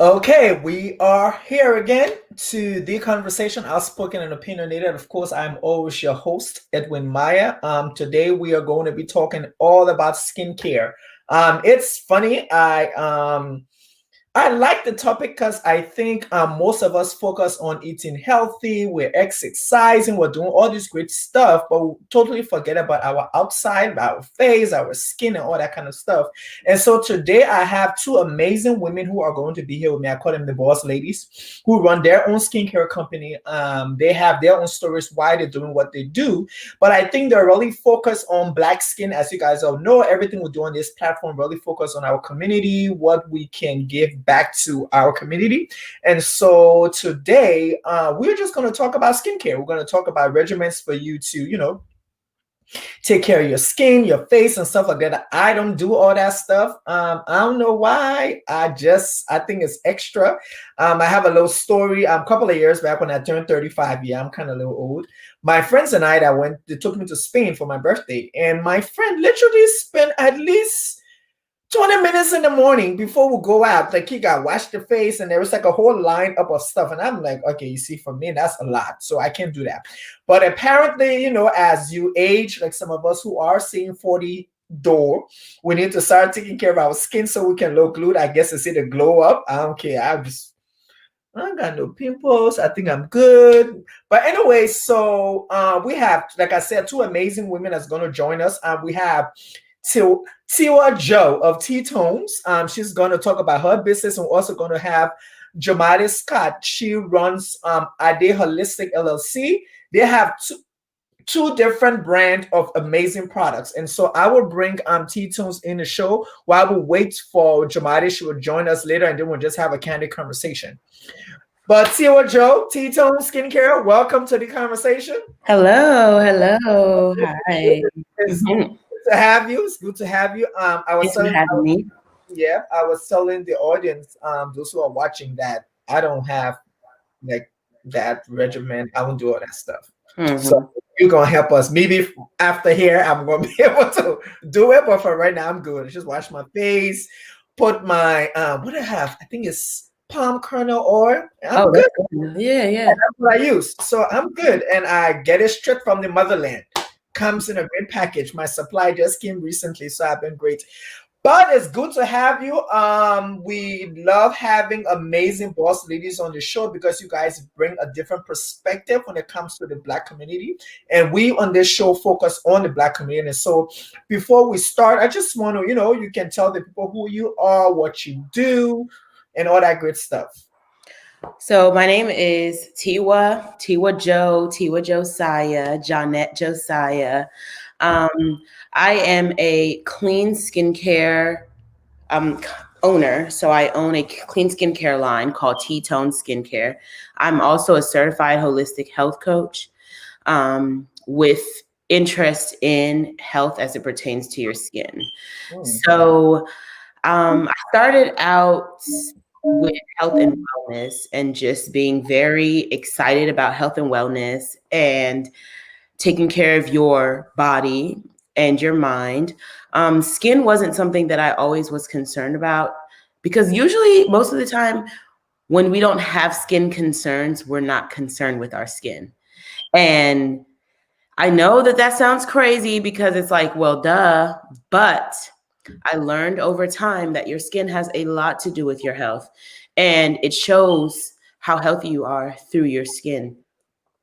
Okay, we are here again to the conversation, Outspoken and Opinionated. Of course, I'm always your host, Edwin Maya. Today we are going to be talking all about skincare. It's funny. I like the topic because I think most of us focus on eating healthy, we're exercising, we're doing all this great stuff, but we totally forget about our outside, our face, our skin, and all that kind of stuff. And so today I have two amazing women who are going to be here with me. I call them the boss ladies, who run their own skincare company. They have their own stories why they're doing what they do, but I think they're really focused on Black skin. As you guys all know, everything we do on this platform really focus on our community, what we can give back to our community. And so today, we're just going to talk about skincare. We're going to talk about regimens for you to, take care of your skin, your face, and stuff like that. I don't do all that stuff. I don't know why. I think it's extra. I have a little story. A couple of years back when I turned 35, yeah, I'm kind of a little old. My friends and I they took me to Spain for my birthday, and my friend literally spent at least 20 minutes in the morning before we go out. Like, he got washed the face, and there was like a whole line up of stuff. And I'm like, okay, you see, for me, that's a lot. So I can't do that. But apparently, as you age, like some of us who are seeing 40 door, we need to start taking care of our skin so we can look good. I guess it's either glow up. I don't care. I don't got no pimples. I think I'm good. But anyway, so we have, like I said, two amazing women that's going to join us. We have Tiwa Joe of TTones. She's going to talk about her business, and we're also going to have Joemade Scott. She runs ADE'Holistic LLC. They have two different brands of amazing products. And so I will bring TTones in the show while we wait for Joemade. She will join us later, and then we'll just have a candid conversation. But Tiwa Joe, T-Tone Skincare, welcome to the conversation. Hello. Hi. It's good to have you. It's good to have you. I was Thanks for having me. Yeah, I was telling the audience, those who are watching, that I don't have like that regimen. I won't do all that stuff. So you're gonna help us. Maybe after here, I'm gonna be able to do it. But for right now, I'm good. Just wash my face, put my what I have. I think it's palm kernel oil. I'm good. That's good. Yeah. That's what I use. So I'm good. And I get it straight from the motherland. Comes in a great package. My supply just came recently, so I've been great. But it's good to have you. We love having amazing boss ladies on the show because you guys bring a different perspective when it comes to the Black community. And we on this show focus on the Black community. So before we start, I just want to, you can tell the people who you are, what you do, and all that great stuff. So my name is Tiwa Joe, Tiwa Josiah, Johnette Josiah. I am a clean skincare owner. So I own a clean skincare line called TTones Skincare. I'm also a certified holistic health coach with interest in health as it pertains to your skin. So I started out with health and wellness and just being very excited about health and wellness and taking care of your body and your mind. Skin wasn't something that I always was concerned about because usually most of the time when we don't have skin concerns, we're not concerned with our skin. And I know that sounds crazy because it's like, well, duh, but I learned over time that your skin has a lot to do with your health, and it shows how healthy you are through your skin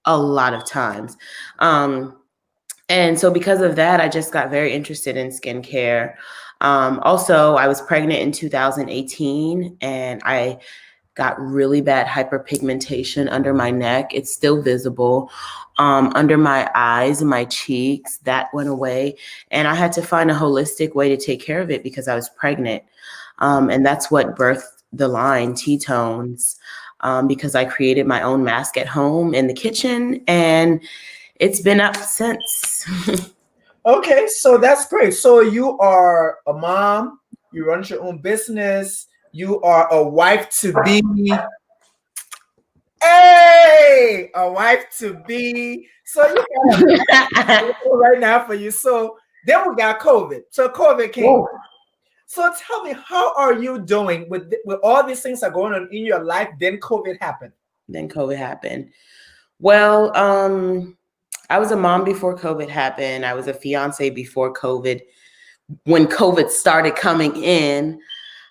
a lot of times. And so because of that, I just got very interested in skincare. Also, I was pregnant in 2018 and I got really bad hyperpigmentation under my neck. It's still visible. Under my eyes and my cheeks, that went away. And I had to find a holistic way to take care of it because I was pregnant. And that's what birthed the line TTones, because I created my own mask at home in the kitchen and it's been up since. Okay, so that's great. So you are a mom, you run your own business, you are a wife to be. Hey, a wife to be. So you got right now for you. So then we got COVID. So COVID came. So tell me, how are you doing with all these things that are going on in your life? Then COVID happened. Then COVID happened. Well, I was a mom before COVID happened. I was a fiance before COVID, when COVID started coming in.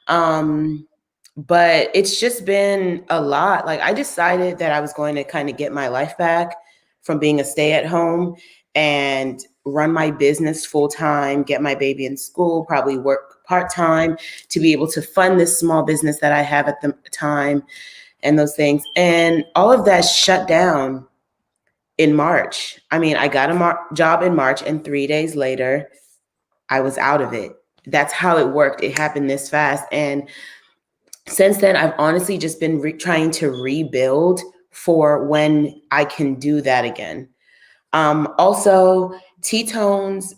But it's just been a lot. Like, I decided that I was going to kind of get my life back from being a stay-at-home and run my business full-time, get my baby in school, probably work part-time to be able to fund this small business that I have at the time and those things. And all of that shut down in March. I mean, I got a job in March, and 3 days later, I was out of it. That's how it worked. It happened this fast. And since then, I've honestly just been trying to rebuild for when I can do that again. Also, TTones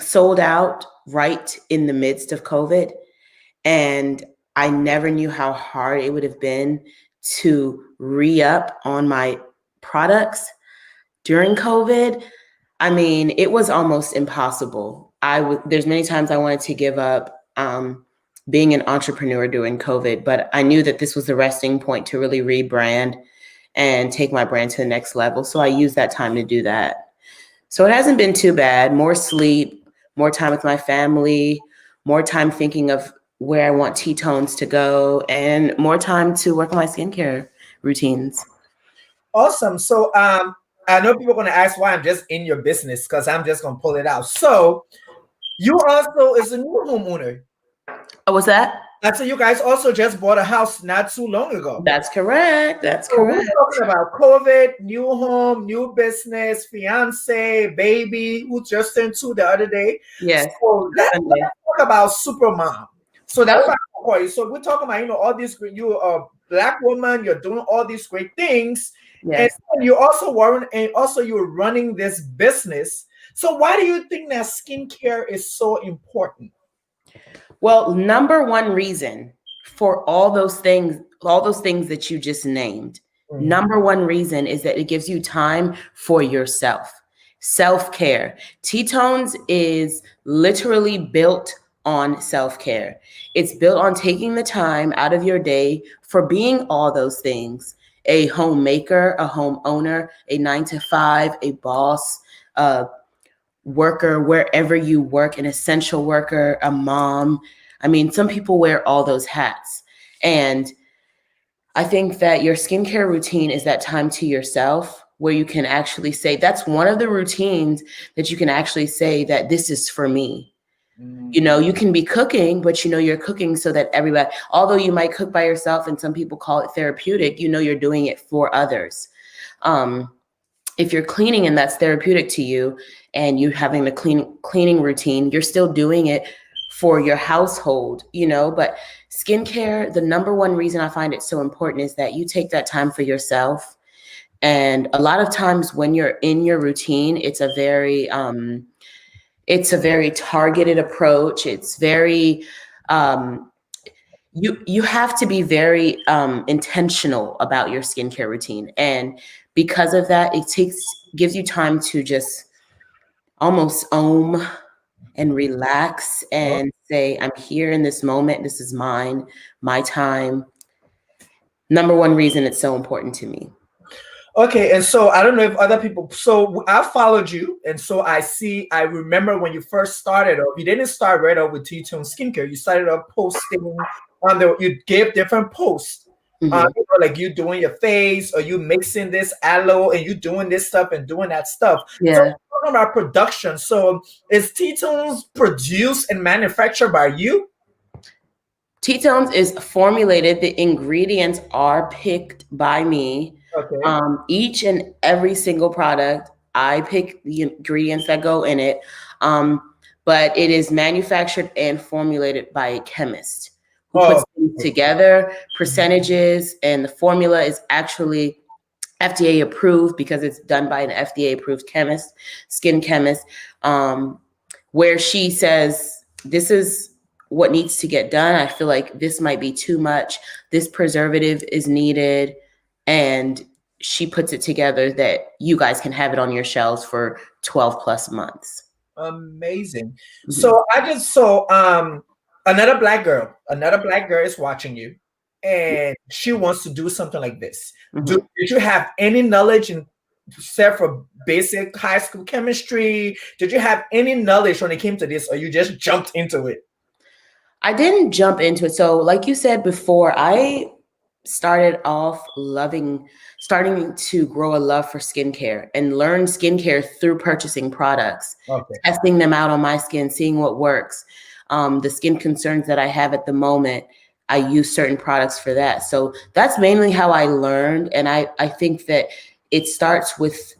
sold out right in the midst of COVID. And I never knew how hard it would have been to re-up on my products during COVID. I mean, it was almost impossible. There's many times I wanted to give up being an entrepreneur during COVID, but I knew that this was the resting point to really rebrand and take my brand to the next level. So I used that time to do that. So it hasn't been too bad. More sleep, more time with my family, more time thinking of where I want TTones to go, and more time to work on my skincare routines. Awesome. So I know people are going to ask why I'm just in your business, because I'm just going to pull it out. So you also is a new homeowner. Oh, what's that? So you guys also just bought a house not too long ago. That's correct. That's So correct. we're talking about COVID, new home, new business, fiance, baby who just turned 2 the other day. Yes. So let's talk about super mom. So that's why I'm calling you. So we're talking about, all these, you're a Black woman, you're doing all these great things. Yes. And you're also you're running this business. So why do you think that skincare is so important? Well, number one reason for all those things that you just named, number one reason is that it gives you time for yourself. Self-care. TTones is literally built on self-care. It's built on taking the time out of your day for being all those things: a homemaker, a homeowner, a 9-to-5, a boss, worker, wherever you work, an essential worker, a mom. I mean, some people wear all those hats. And I think that your skincare routine is that time to yourself where you can actually say, that's one of the routines that you can actually say that this is for me. You can be cooking, but you're cooking so that everybody, although you might cook by yourself and some people call it therapeutic, you're doing it for others. If you're cleaning and that's therapeutic to you and you're having a cleaning routine, you're still doing it for your household, but skincare, the number one reason I find it so important is that you take that time for yourself. And a lot of times when you're in your routine, it's a very targeted approach. It's very, you have to be very intentional about your skincare routine. And because of that, it gives you time to just almost and relax and say, I'm here in this moment. This is mine, my time. Number one reason it's so important to me. Okay, and so I don't know if other people, so I followed you, and so I remember when you first started off, you didn't start right off with TTones skincare. You started off posting you gave different posts. Like you doing your face, or you mixing this aloe, and you doing this stuff and doing that stuff. Yeah. So talking about production. So is TTones produced and manufactured by you? TTones is formulated. The ingredients are picked by me. Okay. Each and every single product, I pick the ingredients that go in it. But it is manufactured and formulated by a chemist who puts them together, percentages, and the formula is actually FDA approved because it's done by an FDA approved chemist, skin chemist, where she says, this is what needs to get done. I feel like this might be too much. This preservative is needed. And she puts it together that you guys can have it on your shelves for 12 plus months. Amazing. Mhm. So I just saw another black girl is watching you and she wants to do something like this. Mhm. Did you have any knowledge in except for basic high school chemistry? Did you have any knowledge when it came to this, or you just jumped into it? I didn't jump into it. So, like you said before, I started off starting to grow a love for skincare and learn skincare through purchasing products, Okay. testing them out on my skin, seeing what works. The skin concerns that I have at the moment, I use certain products for that. So that's mainly how I learned. And I think that it starts with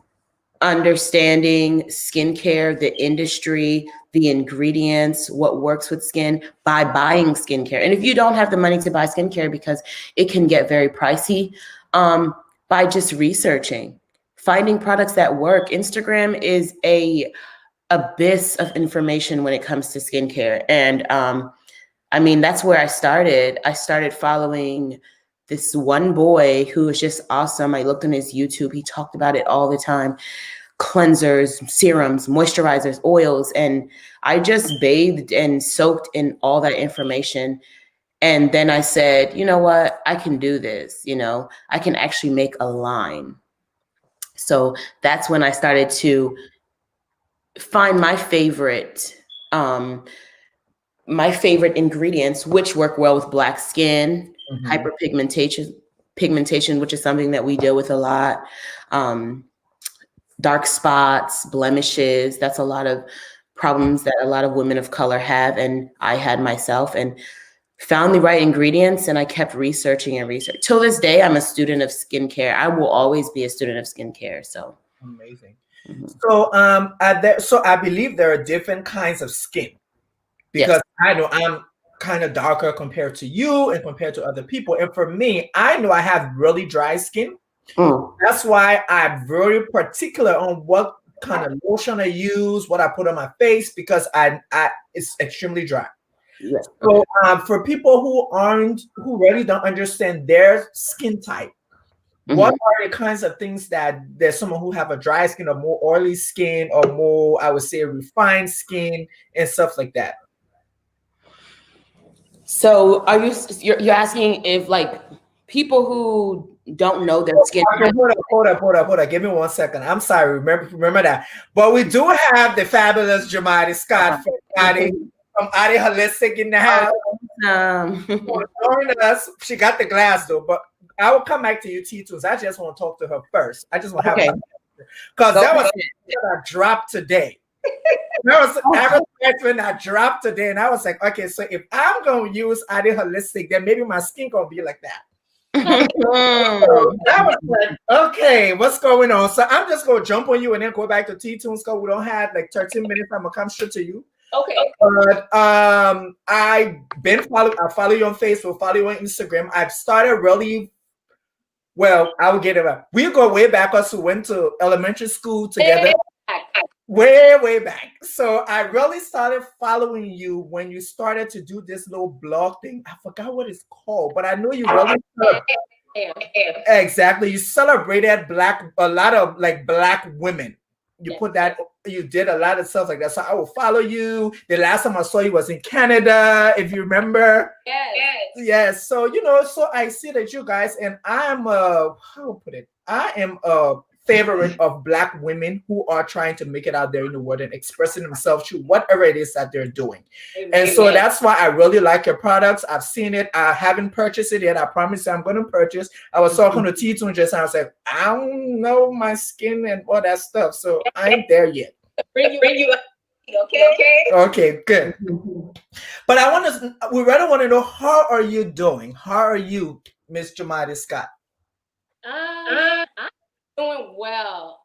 understanding skincare, the industry, the ingredients, what works with skin by buying skincare. And if you don't have the money to buy skincare because it can get very pricey, by just researching, finding products that work. Instagram is a abyss of information when it comes to skincare. And I mean, that's where I started. I started following this one boy who was just awesome. I looked on his YouTube. He talked about it all the time. Cleansers, serums, moisturizers, oils. And I just bathed and soaked in all that information. And then I said, you know what? I can do this. I can actually make a line. So that's when I started to find um, my favorite ingredients, which work well with black skin, Mhm. hyperpigmentation, which is something that we deal with a lot. Um, Dark spots, blemishes. That's a lot of problems that a lot of women of color have. And I had myself, and found the right ingredients, and I kept researching and research. Till this day, I'm a student of skincare. I will always be a student of skincare. So, Amazing. mhm. So I believe there are different kinds of skin Yes. because I know I'm kind of darker compared to you and compared to other people. And for me, I know I have really dry skin. Mm. That's why I'm very particular on what kind of lotion I use, what I put on my face, because I it's extremely dry. Yeah. Okay. So for people who really don't understand their skin type, what Mhm. are the kinds of things that there's someone who have a dry skin or more oily skin or more, I would say, refined skin and stuff like that? So, you're asking if like people who don't know their skin Okay, type? hold up. Give me 1 second. I'm sorry. Remember that. But we do have the fabulous Josiah Scott from ADE'Holistic in the house. Um, Join us. She got the glass though, but I will come back to you, TTones. I just want to talk to her first. I just want to have okay. her because Go that was ahead. that dropped today. There was advertisement that dropped today, and I was like, okay, so if I'm gonna use ADE'Holistic, then maybe my skin gonna be like that. So that was like, okay, what's going on? So I'm just gonna jump on you and then go back to TTones because we don't have like 13 minutes. I'm gonna come straight to you. Okay. But I follow you on Facebook, follow you on Instagram. I've started really well, I will get it back. We go way back us who went to elementary school together. Way back. So I really started following you when you started to do this little blog thing. I forgot what it's called, but I know you really exactly. You celebrated a lot of like black women. You Yes, put that, you did a lot of stuff like that. So I will follow you. The last time I saw you was in Canada, if you remember. yes. Yes. So so I see that you guys, and I am how to put it, I am a favorite of black women who are trying to make it out there in the world and expressing themselves through whatever it is that they're doing. And so that's why I really like your products. I've seen it. I haven't purchased it yet. I promise you I'm going to purchase. I was talking to T2 just now. I was like, I don't know my skin and all that stuff. So I ain't there yet. Bring you up. Okay. Okay, good. But we really want to know, how are you doing? How are you, Ms.Joemade Scott? I'm doing well.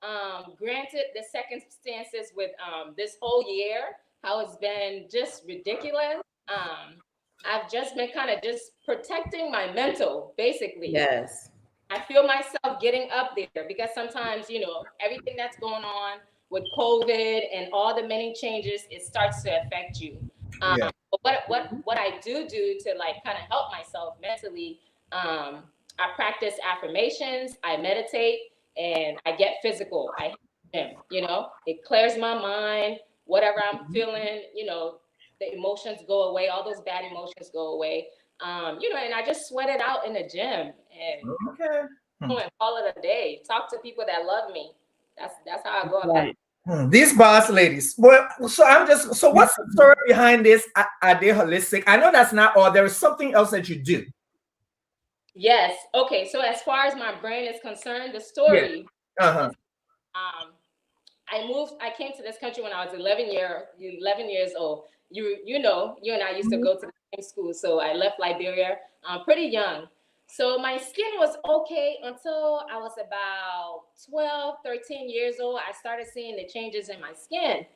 Granted, the circumstances with this whole year, how it's been just ridiculous. I've just been kind of just protecting my mental, basically. Yes. I feel myself getting up there because sometimes, everything that's going on with COVID and all the many changes, it starts to affect you. Yeah. But what I do to like kind of help myself mentally, I practice affirmations, I meditate, and I get physical. I hit the gym, it clears my mind. whatever I'm feeling, you know, the emotions go away, all those bad emotions go away. You know, and I just sweat it out in the gym and Okay. call it a day. Talk to people that love me. That's how I go about it. These boss ladies. Well, so what's the story behind this ADE'Holistic? I know that's not all. There is something else that you do. Yes. Okay. So as far as my brain is concerned, the Yeah. story. Uh-huh. I came to this country when I was 11 years old. You know, you and I used to go to the same school. So I left Liberia pretty young. So my skin was okay until I was about 12, 13 years old. I started seeing the changes in my skin.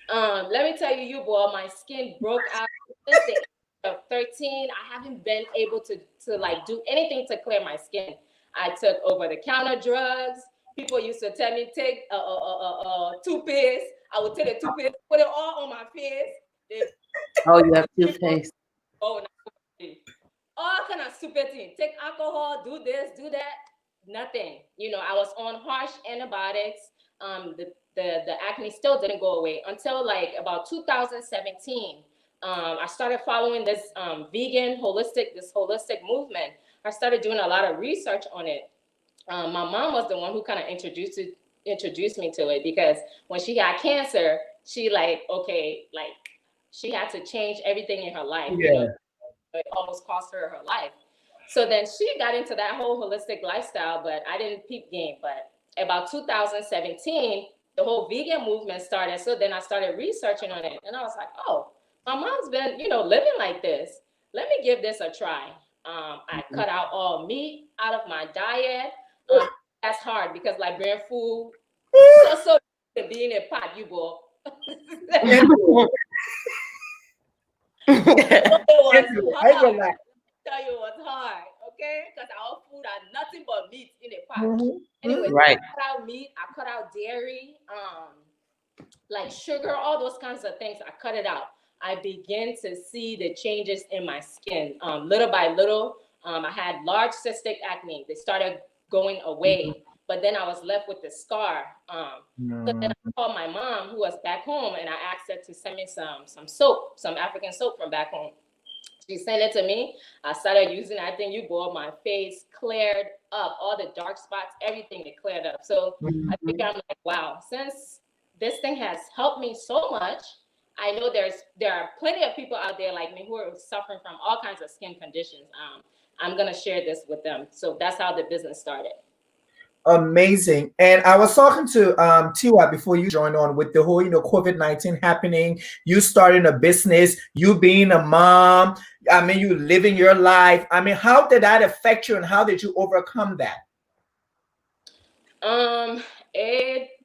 Let me tell you, boy, my skin broke out since the age of 13. I haven't been able to like do anything to clear my skin. I took over the counter drugs. People used to tell me take toothpaste. I would take the toothpaste, put it all on my face. Oh, you have toothpaste. Oh, all kind of stupid things. Take alcohol, do this, do that. Nothing. You know, I was on harsh antibiotics. The acne still didn't go away until like about 2017. I started following this holistic movement. I started doing a lot of research on it. My mom was the one who kind of introduced me to it, because when she got cancer, she she had to change everything in her life. Yeah. You know, it almost cost her life. So then she got into that whole holistic lifestyle, but I didn't peep game. But about 2017, the whole vegan movement started. So then I started researching on it, and I was like, oh, my mom's been, you know, living like this. Let me give this a try. I cut out all meat out of my diet. That's hard because Liberian food, so to be in a pot, you go. I go back. Tell you what's hard, okay? Because our food are nothing but meat in a pot. Mhm. Anyway, Right. I cut out meat, I cut out dairy, like sugar, all those kinds of things. I cut it out. I began to see the changes in my skin. Little by little, I had large cystic acne. They started going away, but then I was left with the scar. So then I called my mom, who was back home, and I asked her to send me some soap, some African soap from back home. She sent it to me. I started using it. I think you bought my face cleared up, all the dark spots, everything it cleared up. So I think I'm like, wow, since this thing has helped me so much, I know there are plenty of people out there like me who are suffering from all kinds of skin conditions. I'm gonna share this with them. So that's how the business started. Amazing. And I was talking to Tiwa before you joined on with the whole, COVID-19 happening, you starting a business, you being a mom, I mean, you living your life. I mean, how did that affect you and how did you overcome that?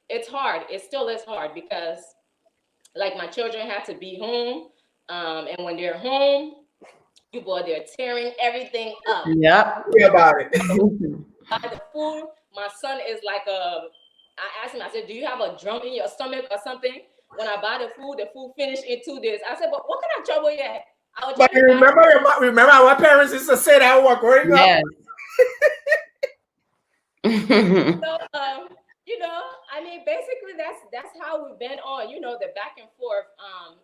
It's hard. It still is hard because like my children had to be home. And when they're home, they're tearing everything up. Yep. Tell me about it. Buy the food. My son is like I asked him, I said, do you have a drum in your stomach or something? When I buy the food finished in 2 days. I said, but what kind of trouble you had? But you remember our parents used to say that when growing up? Yes. So, I mean, basically that's how we've been on, the back and forth.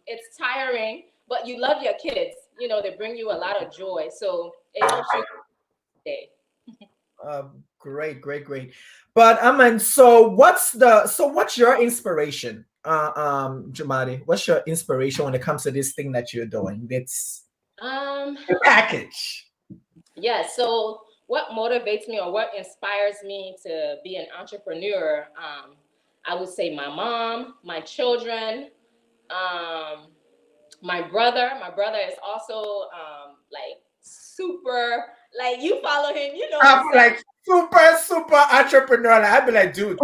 It's tiring, but you love your kids. They bring you a lot of joy. So it helps you stay. Great. But I mean, so what's your inspiration, Joemade? What's your inspiration when it comes to this thing that you're doing? It's the package. Yeah. So what motivates me or what inspires me to be an entrepreneur? I would say my mom, my children, my brother. My brother is also like super. Like you follow him, I'm like super entrepreneur. Like, I'd be like, dude,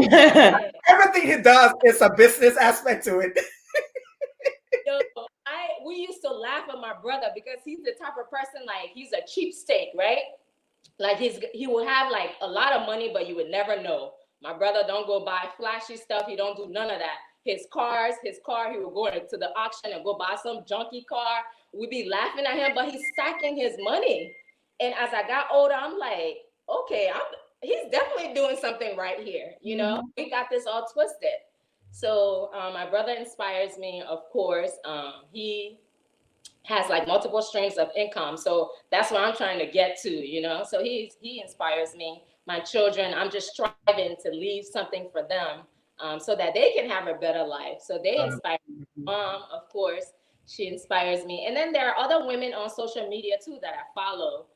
everything he does is a business aspect to it. We used to laugh at my brother because he's the type of person, like he's a cheapskate, right? Like he will have like a lot of money, but you would never know. My brother don't go buy flashy stuff. He don't do none of that. His car, he will go to the auction and go buy some junky car. We'd be laughing at him, but he's stacking his money. And as I got older, I'm like, okay, he's definitely doing something right here. We got this all twisted. So my brother inspires me, of course. He has like multiple streams of income. So that's what I'm trying to get to, So he inspires me. My children, I'm just striving to leave something for them, so that they can have a better life. So they inspire me. Mom, of course, she inspires me. And then there are other women on social media too that I follow.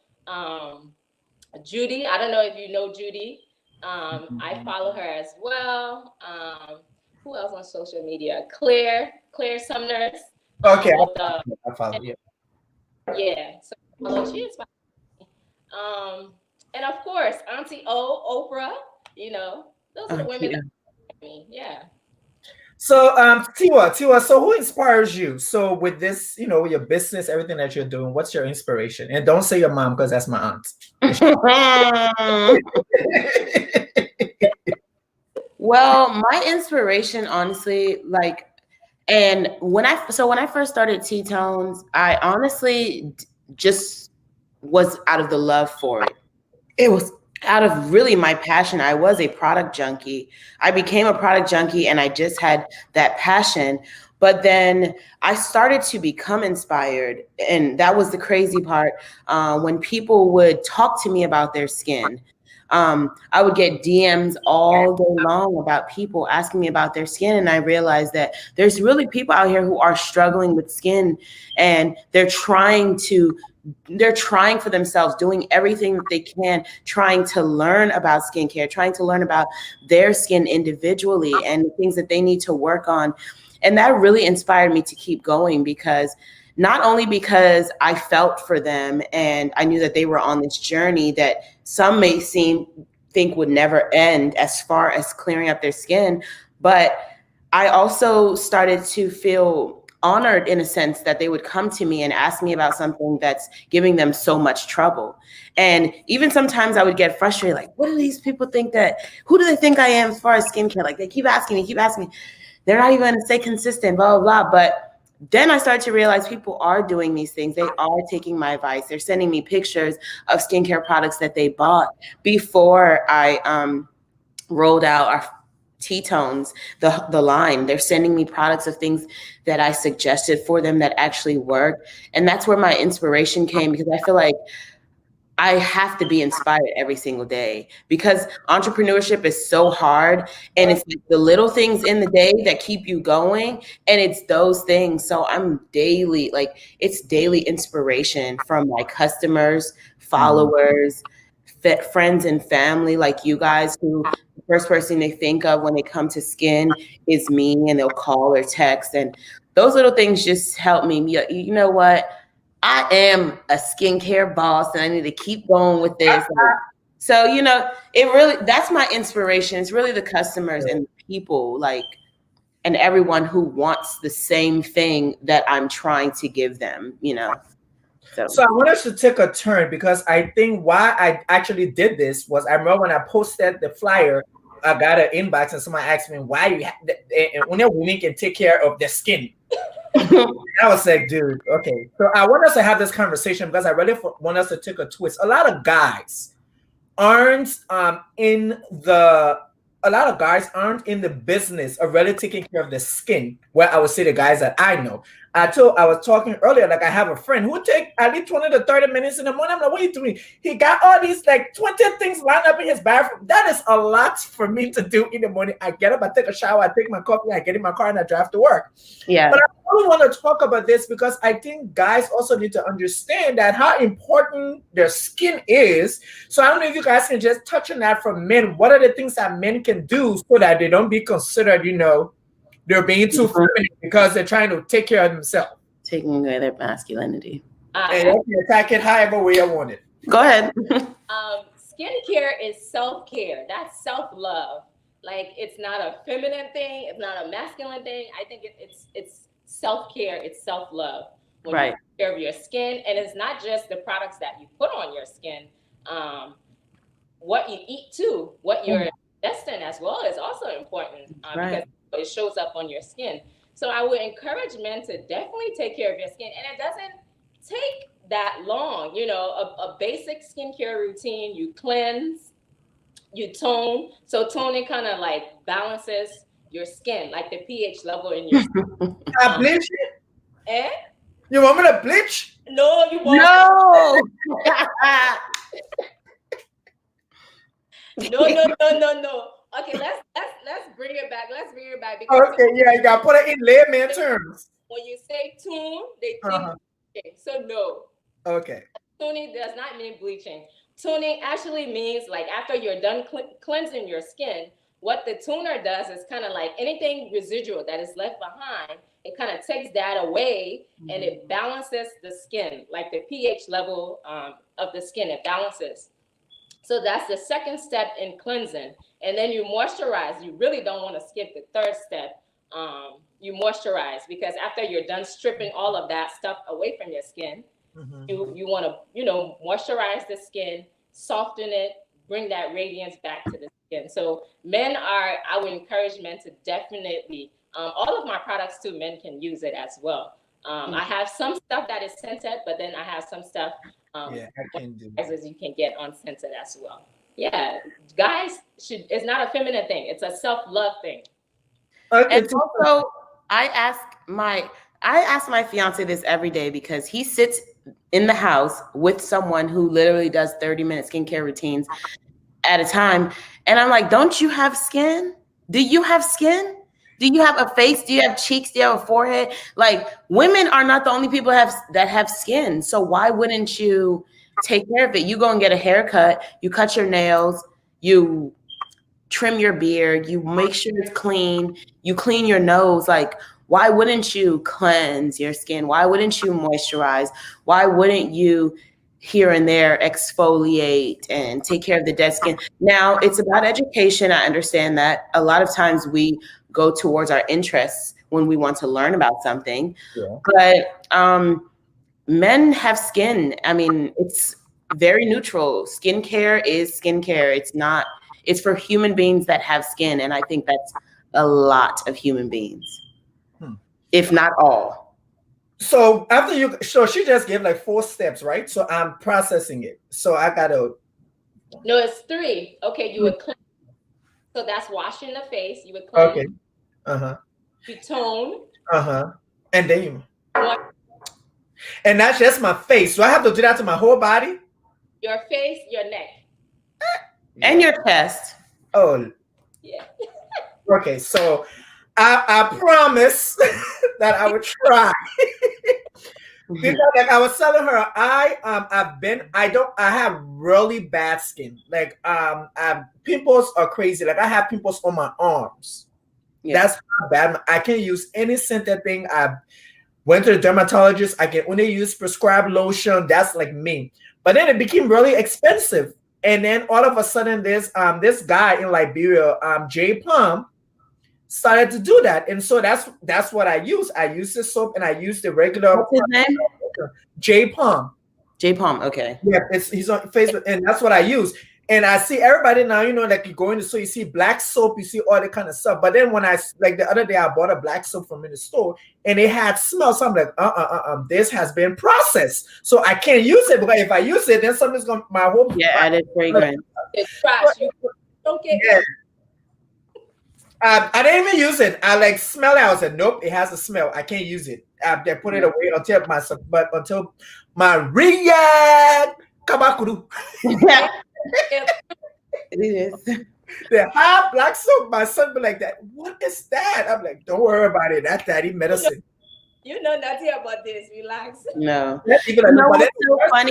Judy, I don't know if you know Judy. I follow her as well. Who else on social media? Claire Sumners. Okay, With the I follow you. Yeah, so she inspires me. And of course, Auntie O, Oprah. Those are the women that inspire me. Yeah. So, Tiwa, so who inspires you? So with this, your business, everything that you're doing, what's your inspiration? And don't say your mom because that's my aunt. Well, my inspiration, honestly, and when I first started TTones, I honestly just was out of the love for it. It was out of really my passion. I was a product junkie. I became a product junkie and I just had that passion. But then I started to become inspired. And that was the crazy part. When people would talk to me about their skin, I would get DMs all day long about people asking me about their skin. And I realized that there's really people out here who are struggling with skin and they're trying for themselves, doing everything that they can, trying to learn about skincare, trying to learn about their skin individually and the things that they need to work on. And that really inspired me to keep going, because not only because I felt for them and I knew that they were on this journey that some may think would never end as far as clearing up their skin, but I also started to feel honored in a sense that they would come to me and ask me about something that's giving them so much trouble. And even sometimes I would get frustrated, like, what do these people think who do they think I am as far as skincare? Like, they keep asking me. They're not even going to stay consistent, blah, blah, blah. But then I started to realize people are doing these things. They are taking my advice. They're sending me pictures of skincare products that they bought before I rolled out our TTones, the line. They're sending me products of things that I suggested for them that actually work. And that's where my inspiration came, because I feel like I have to be inspired every single day, because entrepreneurship is so hard, and it's like the little things in the day that keep you going. And it's those things. So it's daily inspiration from my customers, followers, friends and family like you guys, who the first person they think of when they come to skin is me, and they'll call or text. And those little things just help me. You know what? I am a skincare boss and I need to keep going with this. So, that's my inspiration. It's really the customers and the people, and everyone who wants the same thing that I'm trying to give them, So I want us to take a turn, because I think why I actually did this was, I remember when I posted the flyer, I got an inbox and somebody asked me why only women can take care of their skin. I was like, dude, okay. So I want us to have this conversation because I really want us to take a twist. A lot of guys aren't in the business of really taking care of the skin. Well, I would say the guys that I know. I was talking earlier, like I have a friend who take at least 20 to 30 minutes in the morning. I'm like, what are you doing? He got all these like 20 things lined up in his bathroom. That is a lot for me to do in the morning. I get up, I take a shower, I take my coffee, I get in my car, and I drive to work. Yeah. But I really want to talk about this because I think guys also need to understand that how important their skin is. So I don't know if you guys can just touch on that for men. What are the things that men can do so that they don't be considered, they're being too feminine because they're trying to take care of themselves? Taking away their masculinity. And I can attack it however way I want it. Go ahead. Skincare is self-care. That's self-love. Like, it's not a feminine thing. It's not a masculine thing. I think it's self-care. It's self-love. When you take care of your skin, and it's not just the products that you put on your skin. What you eat too, what you're ingesting as well is also important, because it shows up on your skin. So I would encourage men to definitely take care of your skin, and it doesn't take that long. A basic skincare routine: you cleanse, you tone. So toning kind of like balances your skin, like the pH level in your skin. I bleach it. Eh? You want me to bleach? No, you won't. No. No. Okay, let's bring it back. Let's bring it back because Okay, yeah, you gotta put it in layman terms. when you say tune, they think Uh-huh. bleaching. So no, Okay. tuning does not mean bleaching. Tuning actually means like after you're done cleansing your skin, what the tuner does is kind of like anything residual that is left behind, it kind of takes that away and it balances the skin, like the pH level of the skin, it balances. So that's the second step in cleansing. And then you moisturize. You really don't want to skip the third step. You moisturize because after you're done stripping all of that stuff away from your skin, you want to, moisturize the skin, soften it, bring that radiance back to the skin. So I would encourage men to definitely, all of my products too, men can use it as well. I have some stuff that is scented, but then I have some stuff Yeah, I can do as you can get unscented as well. Yeah, guys it's not a feminine thing, it's a self-love thing. Okay, And also, I ask my fiance this every day because he sits in the house with someone who literally does 30-minute skincare routines at a time. And I'm like, don't you have skin? Do you have skin? Do you have a face? Do you have cheeks? Do you have a forehead? Like, women are not the only people that have skin. So why wouldn't you take care of it? You go and get a haircut, you cut your nails, you trim your beard, you make sure it's clean, you clean your nose. Like, why wouldn't you cleanse your skin? Why wouldn't you moisturize? Why wouldn't you here and there exfoliate and take care of the dead skin? Now, it's about education. I understand that. A lot of times we go towards our interests when we want to learn about something. Yeah. But men have skin. I mean, it's very neutral. Skincare is skincare. It's for human beings that have skin. And I think that's a lot of human beings, if not all. So she just gave like 4 steps, right? So I'm processing it. So I gotta. No, it's 3. Okay, you would cleanse. So that's washing the face. You would cleanse. Okay. You tone. And then and that's just my face. So I have to do that to my whole body? Your face, your neck. And your chest. Oh. Yeah. Okay, so I promise that I would try. Because like I was telling her, I have really bad skin. Like pimples are crazy. Like I have pimples on my arms. Yeah. That's how bad. I can't use any scented thing. I went to the dermatologist. I can only use prescribed lotion. That's like me. But then it became really expensive. And then all of a sudden, this guy in Liberia, J Palm, started to do that. And so that's what I use. I use the soap and I use the regular. What's his name? J Palm. J Palm. Okay. Yeah, he's on Facebook, and that's what I use. And I see everybody now, like you go in the store, you see black soap, you see all that kind of stuff. But then when like the other day, I bought a black soap from in the store and it had smell. So I'm like, this has been processed. So I can't use it because if I use it, then something's going to, my whole. Yeah, added fragrance. It's trash. You don't get it. I didn't even use it. I like smell it. I was like, nope, it has a smell. I can't use it. They put it away until my react kabakuru. Yeah. It is. The hot black soap. My son be like, that. What is that? I'm like, don't worry about it. That's daddy medicine. You know nothing about this. Relax. No. What's so funny?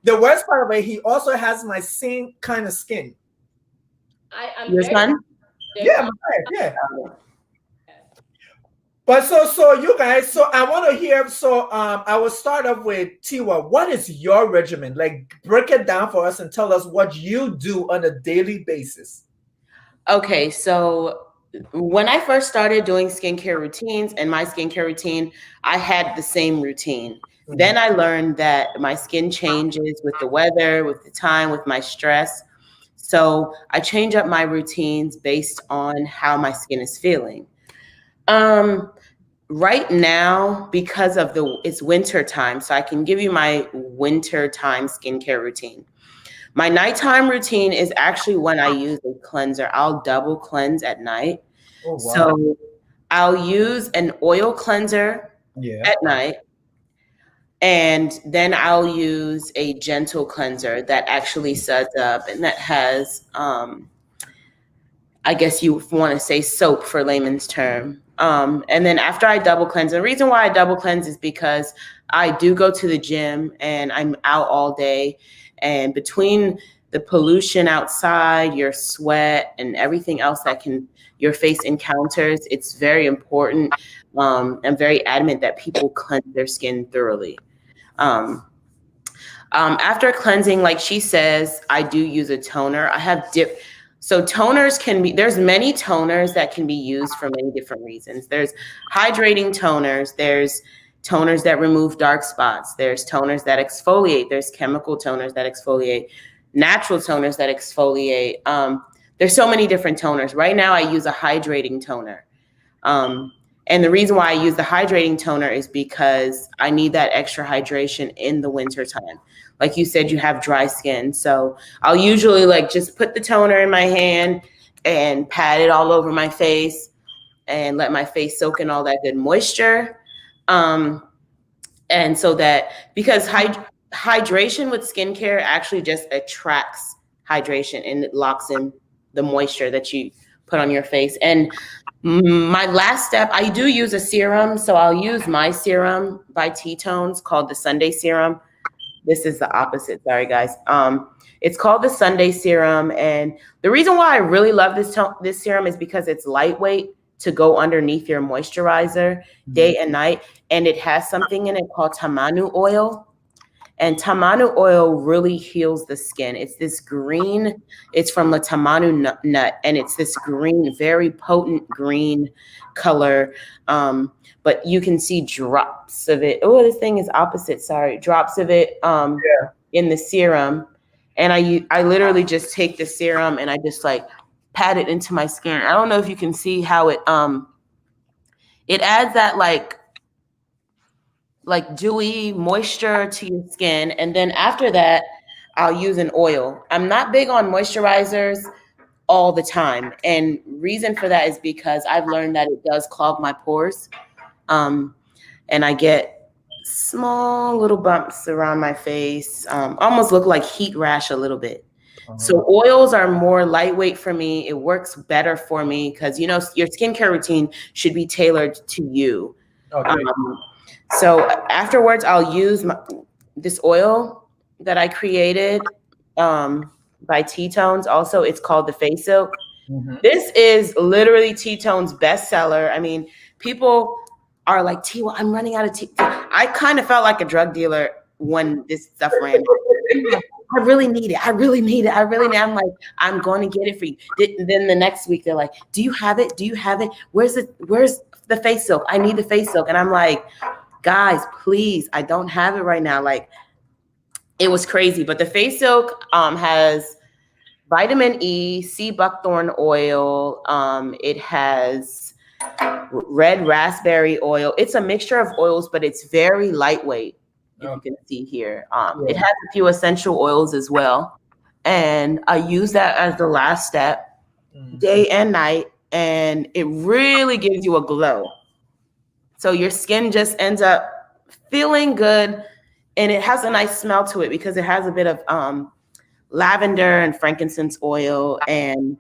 The worst part of it, he also has my same kind of skin. I'm your son? Yeah, yeah. But so you guys, so I want to hear. So I will start off with Tiwa. What is your regimen? Like, break it down for us and tell us what you do on a daily basis. Okay, so when I first started doing skincare routines and my skincare routine, I had the same routine. Mm-hmm. Then I learned that my skin changes with the weather, with the time, with my stress. So I change up my routines based on how my skin is feeling. Right now, because of it's winter time, so I can give you my winter time skincare routine. My nighttime routine is actually when I use a cleanser. I'll double cleanse at night. Oh, wow. So I'll use an oil cleanser Yeah. at night, and then I'll use a gentle cleanser that actually suds up and that has, I guess you want to say soap for layman's term. And then after I double cleanse, the reason why I double cleanse is because I do go to the gym and I'm out all day. And between the pollution outside, your sweat, and everything else that your face encounters, it's very important. I'm very adamant that people cleanse their skin thoroughly. Um, After cleansing, like she says, I do use a toner. I have so toners there's many toners that can be used for many different reasons. There's hydrating toners, there's toners that remove dark spots, there's toners that exfoliate, there's chemical toners that exfoliate, natural toners that exfoliate. There's so many different toners. Right now I use a hydrating toner. And the reason why I use the hydrating toner is because I need that extra hydration in the winter time. Like you said, you have dry skin. So I'll usually just put the toner in my hand and pat it all over my face and let my face soak in all that good moisture. And so that, because hydration with skincare actually just attracts hydration and it locks in the moisture that you put on your face. And my last step, I do use a serum. So I'll use my serum by TTones called the Sunday Serum. This is the opposite. Sorry, guys. It's called the Sunday Serum. And the reason why I really love this serum is because it's lightweight to go underneath your moisturizer day and night. And it has something in it called tamanu oil. And tamanu oil really heals the skin. It's this green, it's from the tamanu nut, and it's this green, very potent green color. But you can see drops of it. Oh, this thing is opposite, sorry. Drops of it in the serum. And I literally just take the serum and I just pat it into my skin. I don't know if you can see how it adds that dewy moisture to your skin. And then after that, I'll use an oil. I'm not big on moisturizers all the time. And reason for that is because I've learned that it does clog my pores. And I get small little bumps around my face, almost look like heat rash a little bit. So oils are more lightweight for me. It works better for me because, your skincare routine should be tailored to you. Okay. So afterwards, I'll use this oil that I created by TTones. Also, it's called the Face Silk. This is literally TTones' bestseller. I mean, people are like, Tiwa, I'm running out of tea. I kind of felt like a drug dealer when this stuff ran. I really need it. I really need it. I really need it. I'm like, I'm going to get it for you. Then the next week, they're like, do you have it? Do you have it? Where's the Face Silk? I need the Face Silk. And I'm like, guys, please, I don't have it right now. It was crazy. But the Face Silk has vitamin E, sea buckthorn oil. It has red raspberry oil. It's a mixture of oils, but it's very lightweight, if you can see here. It has a few essential oils as well. And I use that as the last step, day and night. And it really gives you a glow. So your skin just ends up feeling good, and it has a nice smell to it because it has a bit of lavender and frankincense oil and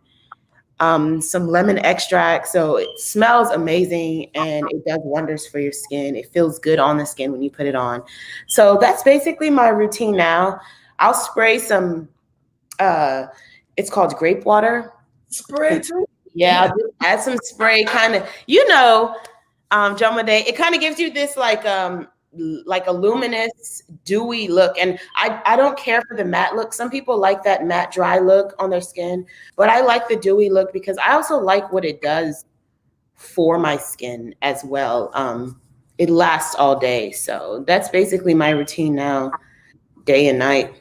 some lemon extract. So it smells amazing and it does wonders for your skin. It feels good on the skin when you put it on. So that's basically my routine now. I'll spray some, it's called grape water. Spray too? Yeah, I'll just add some spray, kind of, Joemade, it kind of gives you this like a luminous, dewy look. And I don't care for the matte look. Some people like that matte, dry look on their skin, but I like the dewy look because I also like what it does for my skin as well. It lasts all day. So that's basically my routine now, day and night.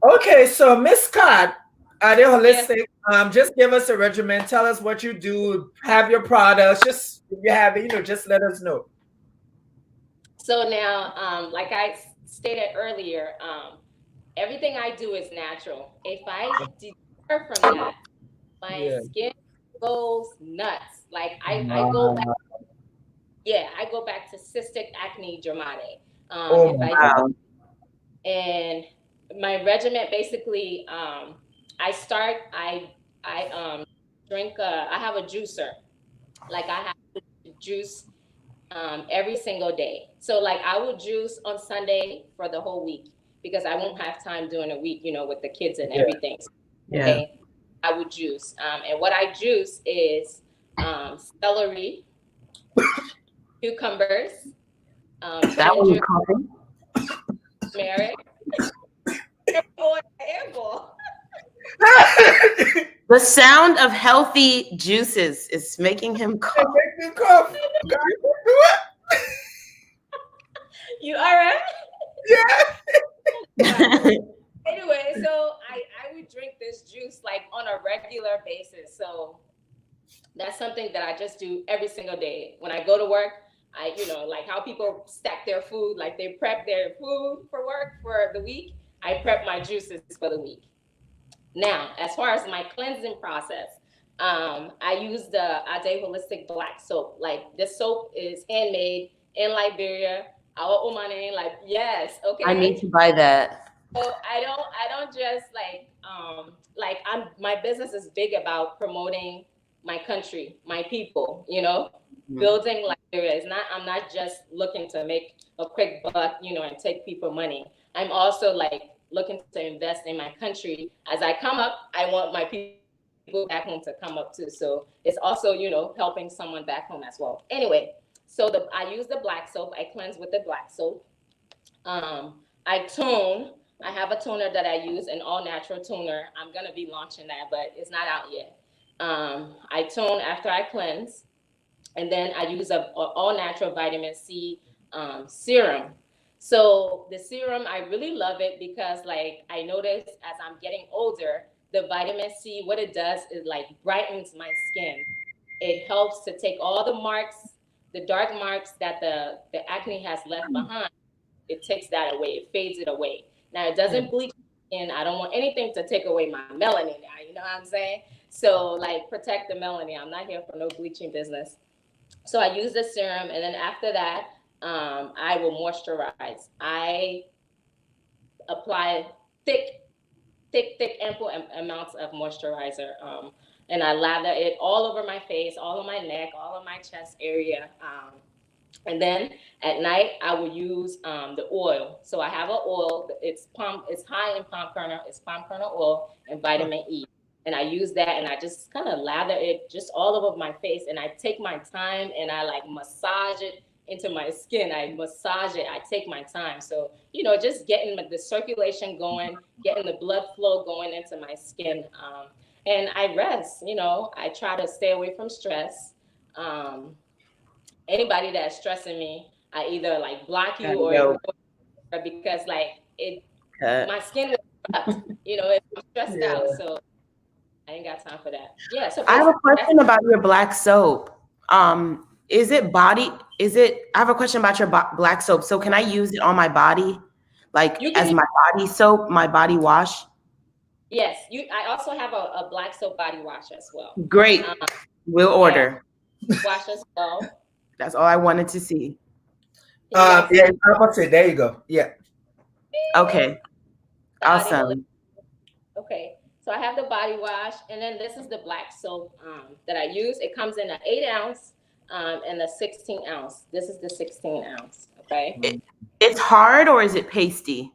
Okay, so Miss Scott, ADE'Holistic, just give us a regimen. Tell us what you do. Have your products. Just if you have it, just let us know. So now, like I stated earlier, everything I do is natural. If I deter from that, my skin goes nuts. Like I go back, Wow. yeah, I go back to cystic acne Joemade. Oh If my I God. Wow. and my regimen basically, I start, drink. I have a juicer. Like I have to juice every single day. So like I will juice on Sunday for the whole week because I won't have time during the week, with the kids and Yeah. everything. So, Yeah. okay, I would juice. And what I juice is celery, cucumbers, That one ginger, was coughing. turmeric. Oh, airball. The sound of healthy juices is making him It cough. makes me cough. God, do it. You all right? Yeah. Anyway, so I would drink this juice like on a regular basis. So that's something that I just do every single day. When I go to work, like how people stack their food, like they prep their food for work for the week, I prep my juices for the week. Now, as far as my cleansing process, I use the ADE'Holistic black soap. Like this soap is handmade in Liberia. Our Omane, like yes, I need okay. to buy that. So I don't just like my business is big about promoting my country, my people, building Liberia. I'm not just looking to make a quick buck, and take people money. I'm also like looking to invest in my country. As I come up, I want my people back home to come up too. So it's also, helping someone back home as well. Anyway, so I use the black soap. I cleanse with the black soap. I tone. I have a toner that I use, an all natural toner. I'm gonna be launching that, but it's not out yet. I tone after I cleanse, and then I use a all natural vitamin C serum. So the serum, I really love it because, like, I notice as I'm getting older, the vitamin C, what it does is like brightens my skin. It helps to take all the marks, the dark marks that the acne has left behind. It takes that away. It fades it away. Now it doesn't bleach skin. I don't want anything to take away my melanin. Now, you know what I'm saying? So like protect the melanin. I'm not here for no bleaching business. So I use the serum, and then after that, I will moisturize. I apply thick, thick, ample amounts of moisturizer. And I lather it all over my face, all of my neck, all of my chest area. And then at night, I will use the oil. So I have an oil. It's high in palm kernel. It's palm kernel oil and vitamin E. And I use that, and I just kind of lather it just all over my face. And I take my time, and I like massage it into my skin. I massage it. I take my time. So, just getting the circulation going, getting the blood flow going into my skin. And I rest. I try to stay away from stress. Anybody that's stressing me, I either like block you or ignore because like my skin was corrupt, if I'm stressed out. So I ain't got time for that. Yeah. So I have a basically, question about your black soap. Is it body? I have a question about your black soap. So can I use it on my body, like you can as my body soap, my body wash? yes. I also have a black soap body wash as well. Great. We'll order. Wash as well. That's all I wanted to see. Yeah, I would say there you go. Yeah. Okay. Awesome. Okay. So I have the body wash, and then this is the black soap that I use. It comes in an 8-ounce and a 16-ounce. This is the 16-ounce. Okay. It's hard, or is it pasty?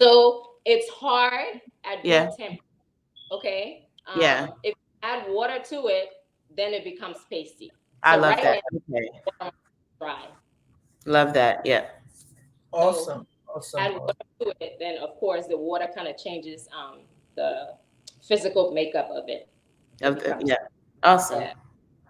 So it's hard at room Yeah. temperature. Okay. Yeah. If you add water to it, then it becomes pasty. I So love right that. now, Okay. dry. Love that. Yeah. Awesome. Add water to it, then of course the water kind of changes the physical makeup of it. Yeah. Awesome. Yeah.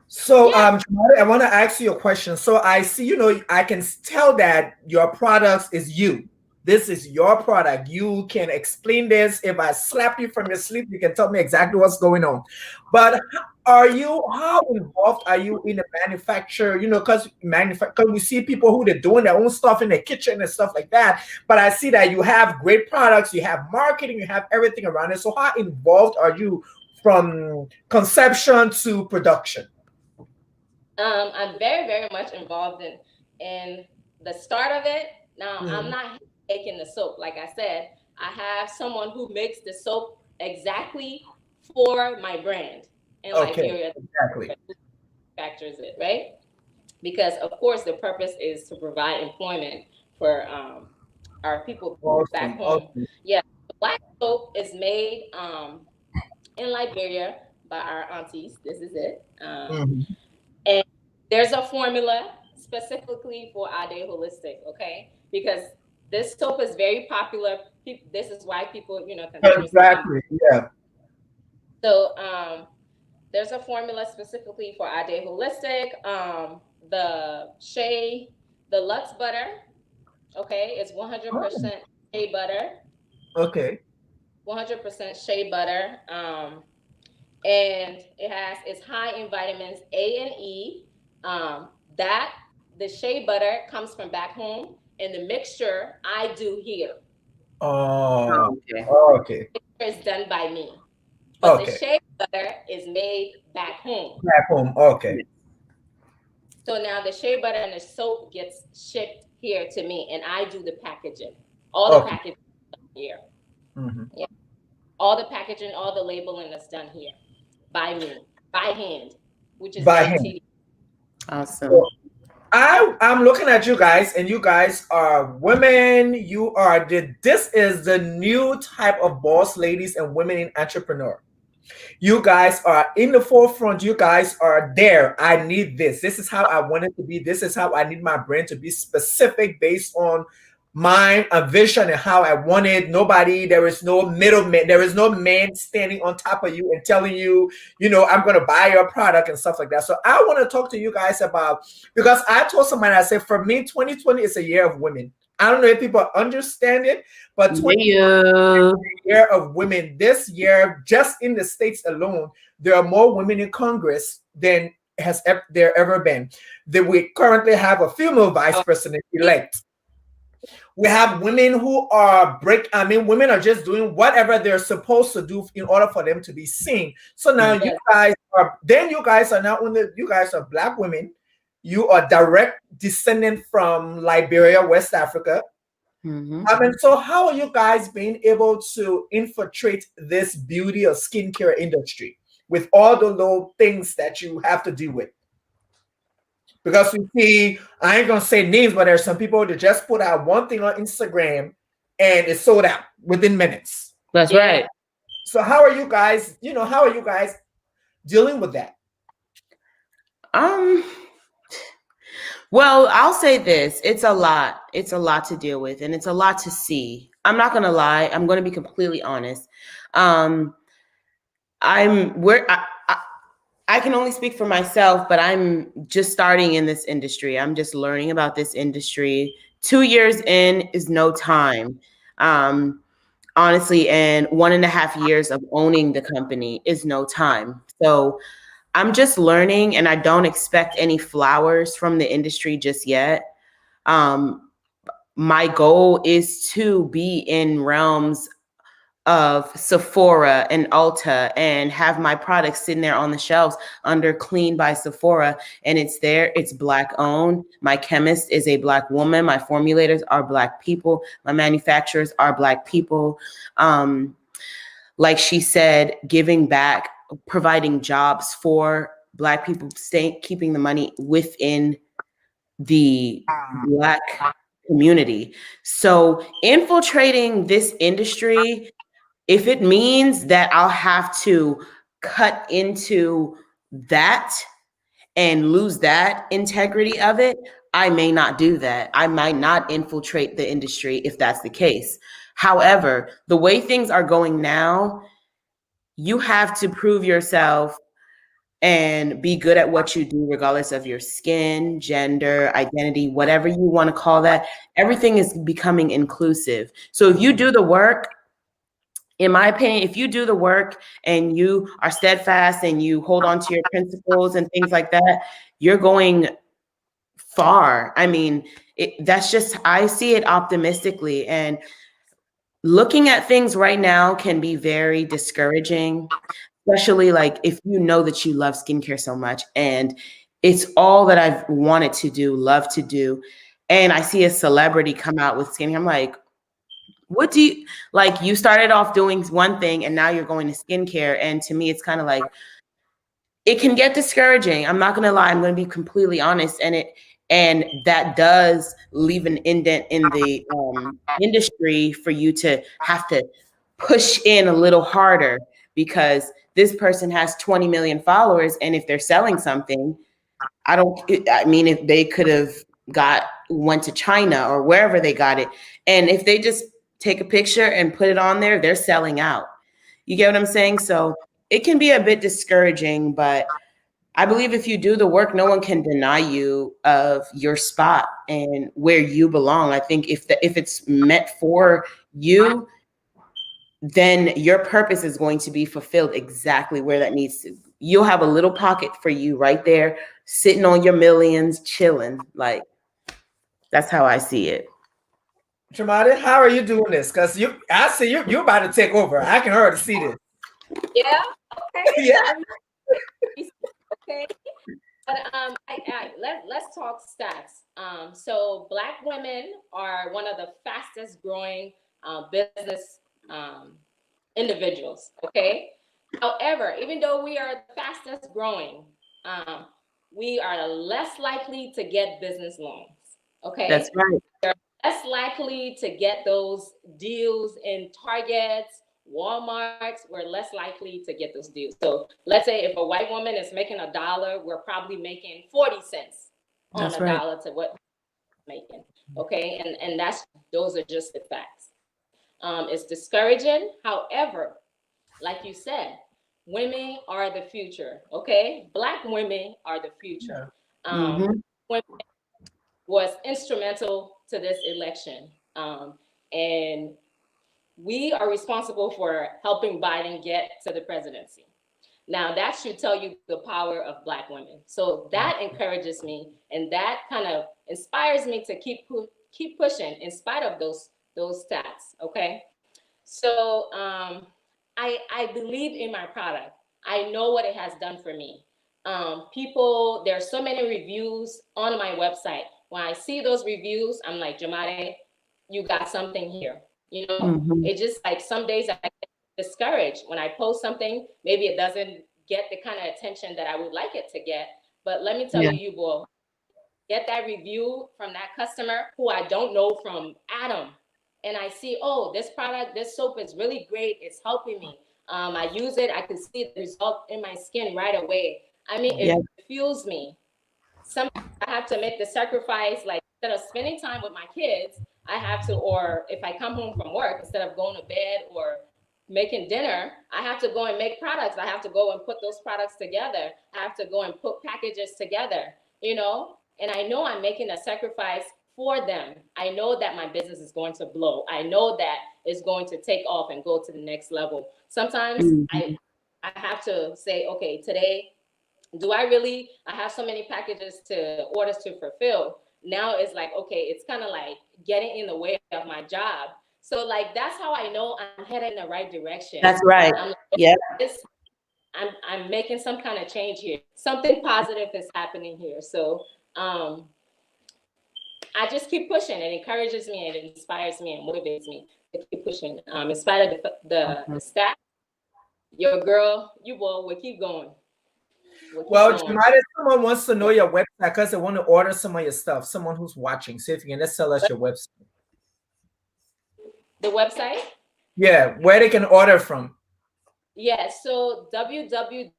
So, Johnette, I want to ask you a question. So I see, I can tell that your products is you. This is your product. You can explain this. If I slap you from your sleep, you can tell me exactly what's going on. But how involved are you in the manufacture? Because we see people who they're doing their own stuff in the kitchen and stuff like that. But I see that you have great products, you have marketing, you have everything around it. So how involved are you from conception to production? I'm very, very much involved in the start of it. Now, I'm not making the soap. Like I said, I have someone who makes the soap exactly for my brand in Okay, Liberia, exactly. manufactures it, right? Because of course the purpose is to provide employment for our people back Awesome, home. awesome. Yeah, the black soap is made in Liberia by our aunties. This is it. Mhm. And there's a formula specifically for ADE'Holistic, okay? Because this soap is very popular. This is why people, continuously come. Exactly, yeah. So there's a formula specifically for ADE'Holistic. The Lux butter, okay, is 100% shea butter. Okay. 100% shea butter. And it's high in vitamins A and E. That the shea butter comes from back home, and the mixture I do here. Oh, Okay. okay. It's done by me, but the Okay. shea butter is made back home. Back home. Okay. So now the shea butter and the soap gets shipped here to me, and I do the packaging. All the Okay. packaging here. Mm-hmm. Yeah. All the packaging, all the labeling is done here by me, by hand, which is By very hand. tedious. Awesome. So I'm looking at you guys, and you guys are women. You are this is the new type of boss ladies and women in entrepreneur. You guys are in the forefront. You guys are there. I need this. This is how I want it to be. This is how I need my brand to be specific based on my vision and how I want it. Nobody, there is no middleman. There is no man standing on top of you and telling you, I'm going to buy your product and stuff like that. So I want to talk to you guys about, because I told somebody, I said, for me, 2020 is a year of women. I don't know if people understand it, but 2020 Yeah. year of women. This year, just in the States alone, there are more women in Congress than there ever been. We currently have a female vice president elect. We have women who are women are just doing whatever they're supposed to do in order for them to be seen. So now Yes. you guys are not only, you guys are Black women. You are direct descendant from Liberia, West Africa. Mm-hmm. And so how are you guys being able to infiltrate this beauty or skincare industry with all the little things that you have to deal with? Because we see, I ain't gonna say names, but there's some people that just put out one thing on Instagram and it's sold out within minutes. That's right. So how are you guys, how are you guys dealing with that? Well, I'll say this. It's a lot. It's a lot to deal with, and it's a lot to see. I'm not going to lie. I'm going to be completely honest. I can only speak for myself, but I'm just starting in this industry. I'm just learning about this industry. 2 years in is no time. Honestly, and 1.5 years of owning the company is no time. So I'm just learning, and I don't expect any flowers from the industry just yet. My goal is to be in realms of Sephora and Ulta and have my products sitting there on the shelves under Clean by Sephora. And it's there, it's Black owned. My chemist is a Black woman. My formulators are Black people. My manufacturers are Black people. Like she said, giving back, providing jobs for Black people, keeping the money within the Black community. So infiltrating this industry, if it means that I'll have to cut into that and lose that integrity of it, I may not do that. I might not infiltrate the industry if that's the case. However, the way things are going now, you have to prove yourself and be good at what you do, regardless of your skin, gender, identity, whatever you want to call that. Everything is becoming inclusive. So if you do the work, in my opinion, if you do the work and you are steadfast and you hold on to your principles and things like that, you're going far. I mean, that's just, I see it optimistically. And looking at things right now can be very discouraging. especially like if you know that you love skincare so much and it's all that I've wanted to do, love to do, and I see a celebrity come out with skincare, I'm like, what do you like? You started off doing one thing and now you're going to skincare. And to me, it's kind of like, it can get discouraging. I'm not going to lie. I'm going to be completely honest. And that does leave an indent in the industry for you to have to push in a little harder because this person has 20 million followers. And if they're selling something, I mean, if they could have went to China or wherever they got it. And if they just take a picture and put it on there, they're selling out. You get what I'm saying? So it can be a bit discouraging, but I believe if you do the work, no one can deny you of your spot and where you belong. I think if it's meant for you, then your purpose is going to be fulfilled exactly where that needs to. You'll have a little pocket for you right there, sitting on your millions, chilling. Like, that's how I see it. Joemade, how are you doing this? Because I see you're about to take over. I can already see this. Yeah. Okay. Yeah. Okay. But let's talk stats. So Black women are one of the fastest growing business individuals. Okay. However, even though we are the fastest growing, we are less likely to get business loans. Okay. That's right. We're less likely to get those deals in Targets, Walmart's. We're less likely to get those deals. So let's say if a white woman is making $1, we're probably making 40 cents on That's a right. dollar to what we're making. Okay. And those are just the facts. It's discouraging. However, like you said, women are the future. Okay. Black women are the future. Women was instrumental to this election. And we are responsible for helping Biden get to the presidency. Now, that should tell you the power of Black women. So that encourages me, and that kind of inspires me to keep pushing in spite of those stats. Okay. So I believe in my product. I know what it has done for me. There are so many reviews on my website. When I see those reviews, I'm like, Joemade, you got something here. You know, it just like some days I get discouraged when I post something. Maybe it doesn't get the kind of attention that I would like it to get. But let me tell you, will get that review from that customer who I don't know from Adam. And I see, oh, this product, this soap is really great. It's helping me. I use it. I can see the result in my skin right away. I mean, it fuels me. Sometimes I have to make the sacrifice, like instead of spending time with my kids, I have to, or if I come home from work, instead of going to bed or making dinner, I have to go and make products. I have to go and put those products together. I have to go and put packages together, you know? And I know I'm making a sacrifice for them. I know that my business is going to blow. I know that it's going to take off and go to the next level. Sometimes I have to say, okay, today, I have so many orders to fulfill. Now it's like, okay, it's kind of like getting in the way of my job. So like, that's how I know I'm headed in the right direction. That's right. I'm like, I'm making some kind of change here. Something positive is happening here. So I just keep pushing. It encourages me, and it inspires me and motivates me to keep pushing. In spite of the stats, your girl, you will keep going. Well, Joemade, if someone wants to know your website because they want to order some of your stuff, someone who's watching, see if you can just tell us your website. The website? Yeah, where they can order from. Yeah, so www.ade,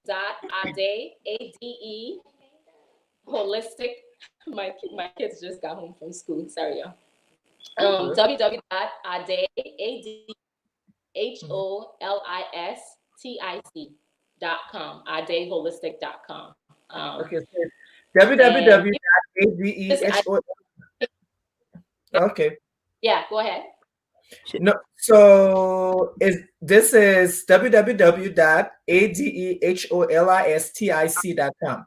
ADE'Holistic. My kids just got home from school. Sorry, y'all. www.ADE'Holistic.com. ADE'Holistic.com. Okay, so www.ADEHO. Okay. Yeah, go ahead. No, so this is www.ADEHOLISTIC.com.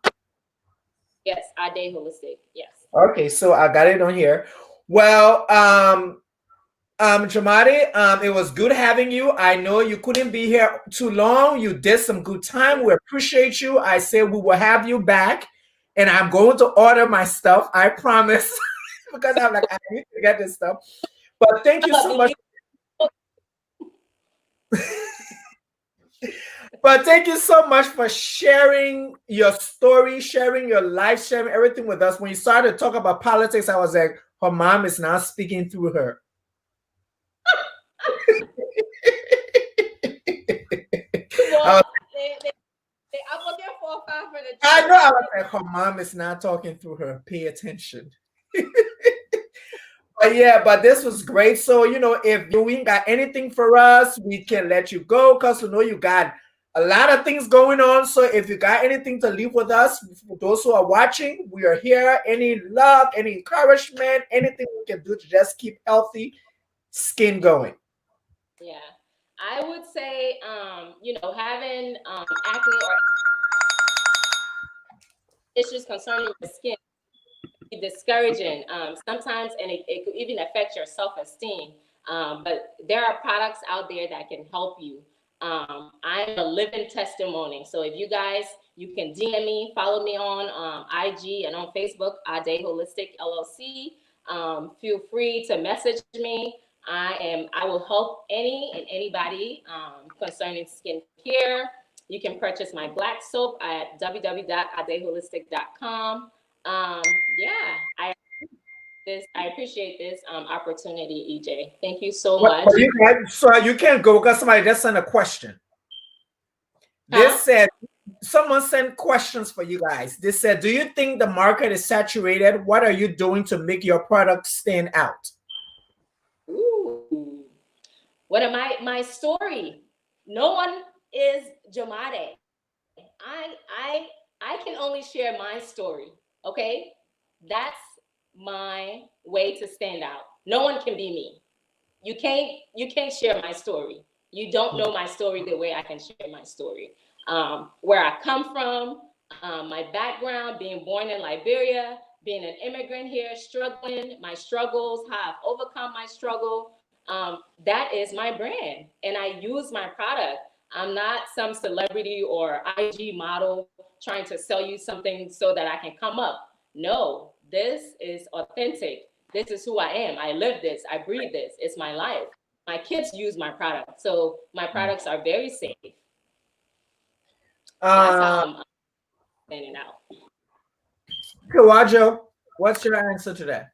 Yes, ADE'Holistic. Yes. Okay, so I got it on here. Well, Joemade, it was good having you. I know you couldn't be here too long. You did some good time. We appreciate you. I said we will have you back, and I'm going to order my stuff. I promise, because I'm like, I need to get this stuff. But thank you so much. But thank you so much for sharing your story, sharing your life, sharing everything with us. When you started to talk about politics, I was like, her mom is now speaking through her. I'm looking for the I know. I was like, her mom is not talking through her. Pay attention. But yeah, but this was great. So, if you ain't got anything for us, we can let you go because we know you got a lot of things going on. So if you got anything to leave with us, for those who are watching, we are here. Any love, any encouragement, anything we can do to just keep healthy skin going. Yeah. I would say, having acne or issues concerning your skin be discouraging sometimes, and it could even affect your self-esteem. But there are products out there that can help you. I'm a living testimony. So if you guys, you can DM me, follow me on IG and on Facebook, ADE'Holistic LLC. Feel free to message me. I will help any and anybody concerning skincare. You can purchase my black soap at www.adeholistic.com. Yeah, I appreciate this opportunity, EJ. Thank you so much. So you can't go because somebody just sent a question. This said, someone sent questions for you guys. They said, do you think the market is saturated? What are you doing to make your product stand out? Ooh. What am my story? No one is Joemade. I can only share my story. Okay? That's my way to stand out. No one can be me. You can't share my story. You don't know my story the way I can share my story. Where I come from, my background, being born in Liberia, being an immigrant here, struggling, my struggles, how I've overcome my struggle. That is my brand, and I use my product. I'm not some celebrity or IG model trying to sell you something so that I can come up. No, this is authentic. This is who I am. I live this. I breathe this. It's my life. My kids use my product. So my products are very safe. That's how I'm standing out. Kawajo, what's your answer to that?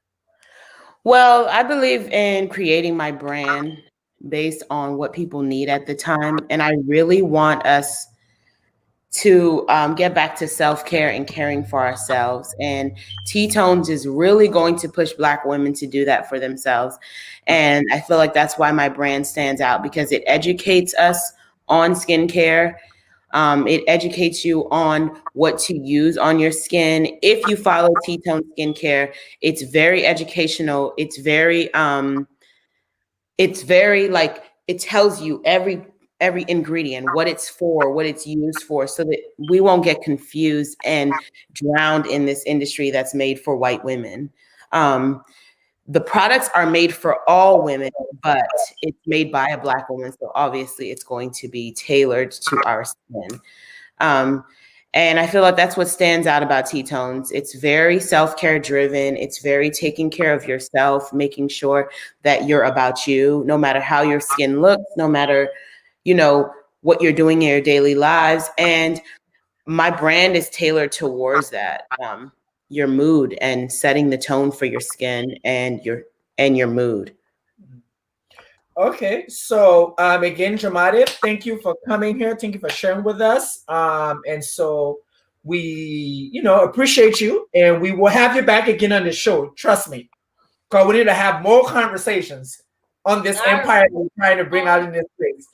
Well, I believe in creating my brand based on what people need at the time. And I really want us to get back to self-care and caring for ourselves. And TTones is really going to push Black women to do that for themselves. And I feel like that's why my brand stands out, because it educates us on skincare. It educates you on what to use on your skin. If you follow TTone skincare, it's very educational. It's very like, it tells you every ingredient, what it's for, what it's used for, so that we won't get confused and drowned in this industry that's made for white women. The products are made for all women, but it's made by a Black woman. So obviously it's going to be tailored to our skin. And I feel like that's what stands out about TTones. It's very self-care driven. It's very taking care of yourself, making sure that you're about you, no matter how your skin looks, no matter, what you're doing in your daily lives. And my brand is tailored towards that, your mood and setting the tone for your skin and your mood. Okay, so again, Joemade, thank you for coming here. Thank you for sharing with us. And so we, appreciate you, and we will have you back again on the show. Trust me, because we need to have more conversations on this empire we're trying to bring out in this place.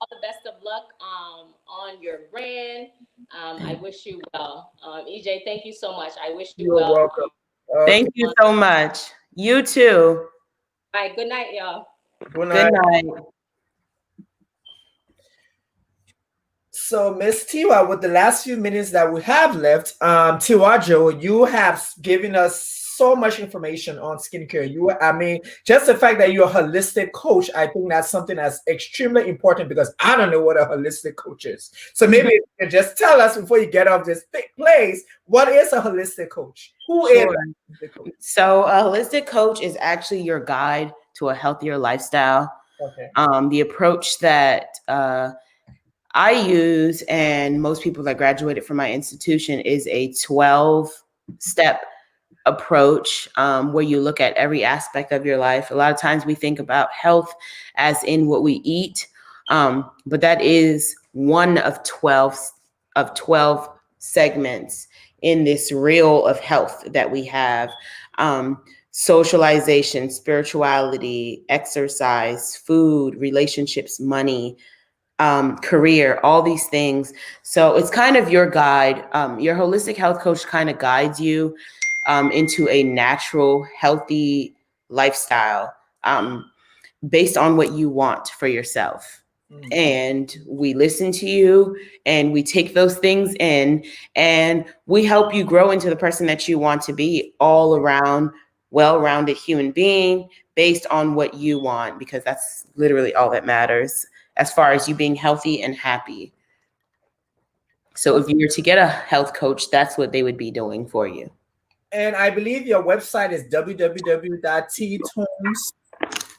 All the best of luck on your brand. I wish you well. EJ, thank you so much. I wish you well. You're welcome. Thank you so much. You too. All right, good night, y'all. Good night. Good night. So, Miss Tiwa, with the last few minutes that we have left, Tiwajo, you have given us so much information on skincare. I mean, just the fact that you're a holistic coach, I think that's something that's extremely important because I don't know what a holistic coach is. So maybe you can just tell us before you get off this place, what is a holistic coach? Who is a holistic coach? So a holistic coach is actually your guide to a healthier lifestyle. Okay. The approach that I use, and most people that graduated from my institution, is a 12-step approach where you look at every aspect of your life. A lot of times we think about health as in what we eat, but that is one of 12 segments in this reel of health that we have. Socialization, spirituality, exercise, food, relationships, money, career, all these things. So it's kind of your guide. Your holistic health coach kind of guides you into a natural, healthy lifestyle based on what you want for yourself. And we listen to you and we take those things in and we help you grow into the person that you want to be, all around well-rounded human being based on what you want, because that's literally all that matters as far as you being healthy and happy. So if you were to get a health coach, that's what they would be doing for you. And I believe your website is www.TTones.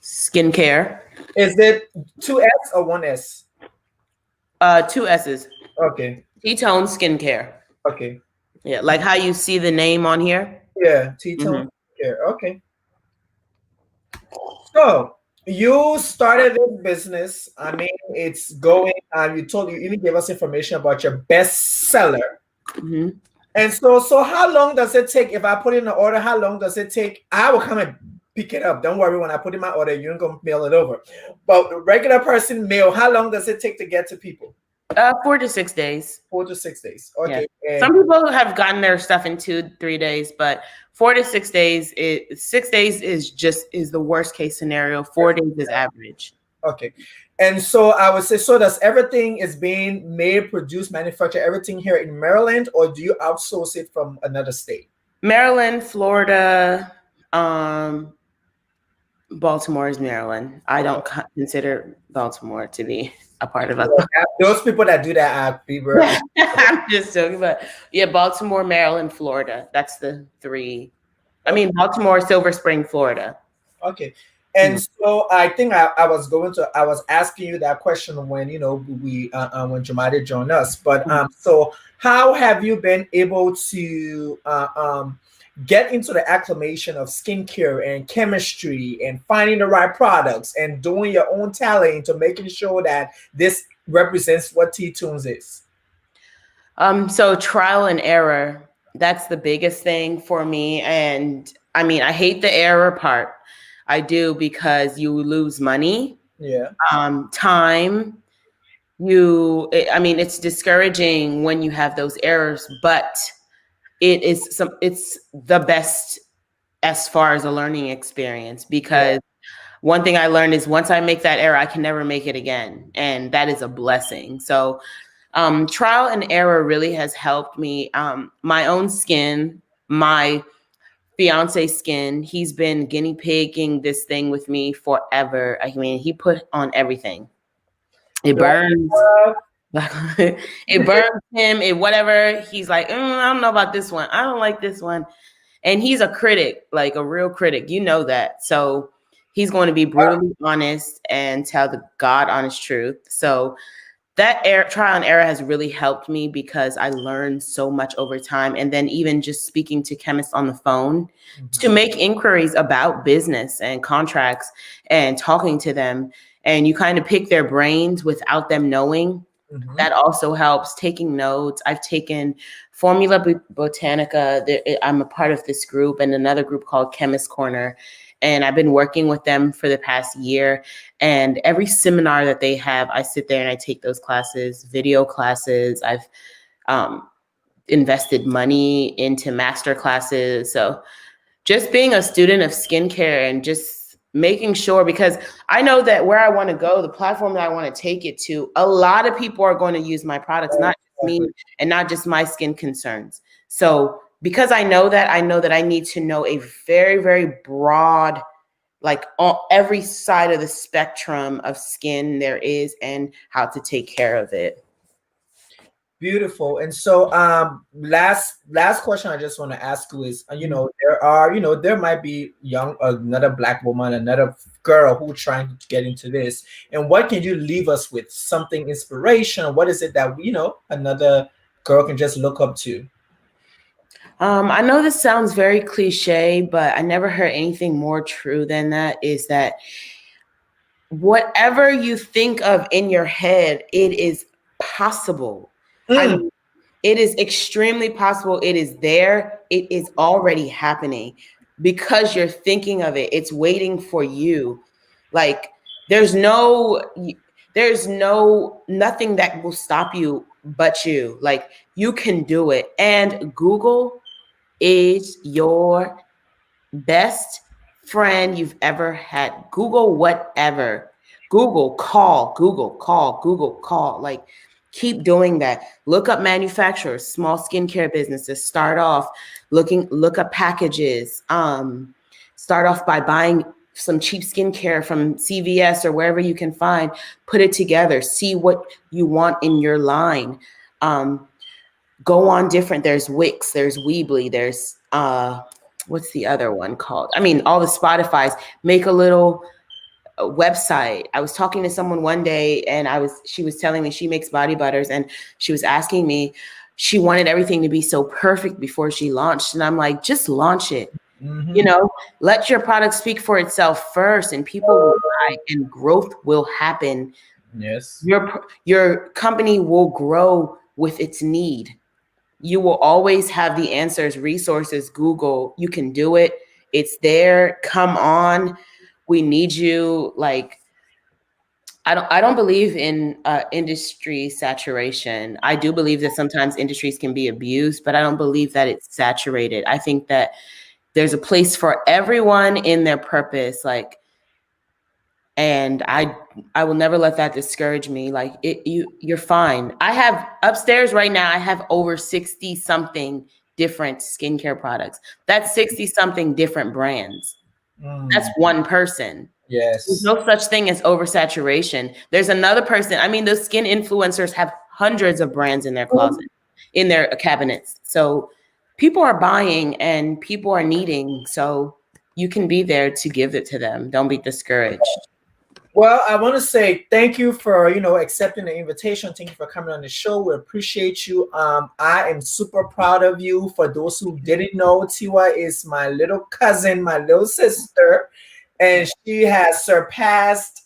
Skincare. Is it 2S or 1S? 2 S's. Okay. TTones Skincare. Okay. Yeah, like how you see the name on here. Yeah, TTones Skincare. Okay. So you started this business. I mean, it's going. You even gave us information about your bestseller. And so how long does it take if I put in an order? How long does it take? I will come and pick it up. Don't worry, when I put in my order, you're gonna mail it over. But the regular person mail, how long does it take to get to people? 4 to 6 days. 4 to 6 days. Okay. Yeah. Some people have gotten their stuff in 2-3 days, but 4 to 6 days. 6 days is the worst case scenario. 4 days is average. Okay. And so I would say, so does everything is being made, produced, manufactured, everything here in Maryland, or do you outsource it from another state? Maryland, Florida, Baltimore is Maryland. I don't consider Baltimore to be a part of us. Those people that do that are people. I'm just joking, but yeah, Baltimore, Maryland, Florida. That's the 3. I mean, Baltimore, Silver Spring, Florida. Okay. And so I think I was asking you that question when when Joemade joined us. But so how have you been able to get into the acclimation of skincare and chemistry and finding the right products and doing your own tallying to making sure that this represents what TTones is? So trial and error, that's the biggest thing for me. And I mean, I hate the error part. I do, because you lose money, time. It's discouraging when you have those errors, but it's the best as far as a learning experience, because one thing I learned is once I make that error, I can never make it again. And that is a blessing. So trial and error really has helped me. My own skin, my fiance's skin, he's been guinea pigging this thing with me forever. I mean, he put on everything. It burns. It burns him. It whatever. He's like, I don't know about this one. I don't like this one. And he's a critic, like a real critic. You know that. So he's going to be brutally honest and tell the God honest truth. So that trial and error has really helped me, because I learned so much over time. And then even just speaking to chemists on the phone to make inquiries about business and contracts and talking to them. And you kind of pick their brains without them knowing. That also helps. Taking notes. I've taken Formula Botanica. I'm a part of this group and another group called Chemist Corner. And I've been working with them for the past year. And every seminar that they have, I sit there and I take those classes, video classes. I've invested money into master classes. So just being a student of skincare and just making sure, because I know that where I want to go, the platform that I want to take it to, a lot of people are going to use my products, not just me and not just my skin concerns. So because I know that I need to know a very, very broad, like on every side of the spectrum of skin there is and how to take care of it. Beautiful. And so last question I just want to ask you is, there might be another Black woman, another girl who trying to get into this. And what can you leave us with? Something inspirational? What is it that another girl can just look up to? I know this sounds very cliche, but I never heard anything more true than that, is that whatever you think of in your head, it is possible. I mean, it is extremely possible. It is there. It is already happening because you're thinking of it. It's waiting for you. Like there's nothing that will stop you but you. Like you can do it. And Google is your best friend you've ever had. Google whatever. Google call. Like keep doing that. Look up manufacturers, small skincare businesses. Look up packages. Start off by buying some cheap skincare from CVS or wherever you can find. Put it together. See what you want in your line. Go on different. There's Wix, there's Weebly, there's what's the other one called? I mean, all the Spotify's. Make a little website. I was talking to someone one day and she was telling me she makes body butters and she was asking me, she wanted everything to be so perfect before she launched. And I'm like, just launch it. Let your product speak for itself first and people will buy and growth will happen. Yes. Your company will grow with its need. You will always have the answers, resources, Google. You can do it. It's there. Come on. We need you. Like, I don't believe in industry saturation. I do believe that sometimes industries can be abused, but I don't believe that it's saturated. I think that there's a place for everyone in their purpose. Like, and I will never let that discourage me. Like you're fine. I have upstairs right now, I have over 60 something different skincare products. That's 60 something different brands. That's one person. Yes. There's no such thing as oversaturation. There's another person. I mean, those skin influencers have hundreds of brands in their closet, in their cabinets. So people are buying and people are needing. So you can be there to give it to them. Don't be discouraged. Well, I want to say thank you for, accepting the invitation. Thank you for coming on the show. We appreciate you. I am super proud of you. For those who didn't know, Tiwa is my little cousin, my little sister, and she has surpassed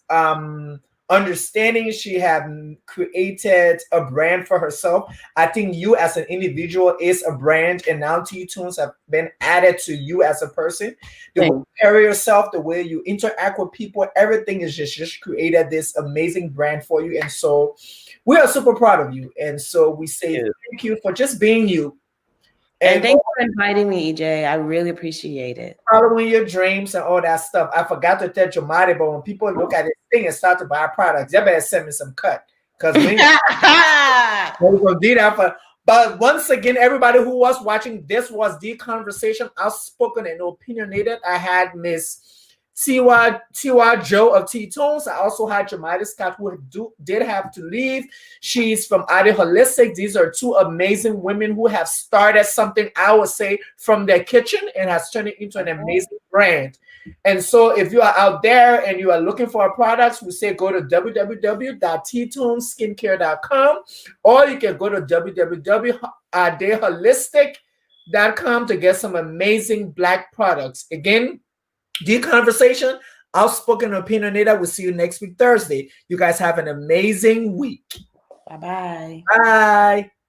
understanding. She has created a brand for herself. I think you as an individual is a brand, and now TTones have been added to you as a person. The way you carry yourself, the way you interact with people, everything is just created this amazing brand for you. And so we are super proud of you. And so we say thank you for just being you. And thanks for inviting me, EJ. I really appreciate it. Following your dreams and all that stuff. I forgot to tell Joemade, but when people look at this thing and start to buy products, you better send me some cut. Because we're going to do that. But once again, everybody who was watching, this was the conversation, Outspoken and Opinionated. I had Ms. Tiwa Joe of TTones. I also had Joemade Scott, who did have to leave. She's from ADE'Holistic. These are two amazing women who have started something, I would say, from their kitchen and has turned it into an amazing brand. And so if you are out there and you are looking for our products, we say go to www.TTonesskincare.com, or you can go to www.ADE'Holistic.com to get some amazing Black products. Again, the conversation, Outspoken Opinionated. We'll see you next week, Thursday. You guys have an amazing week. Bye-bye. Bye.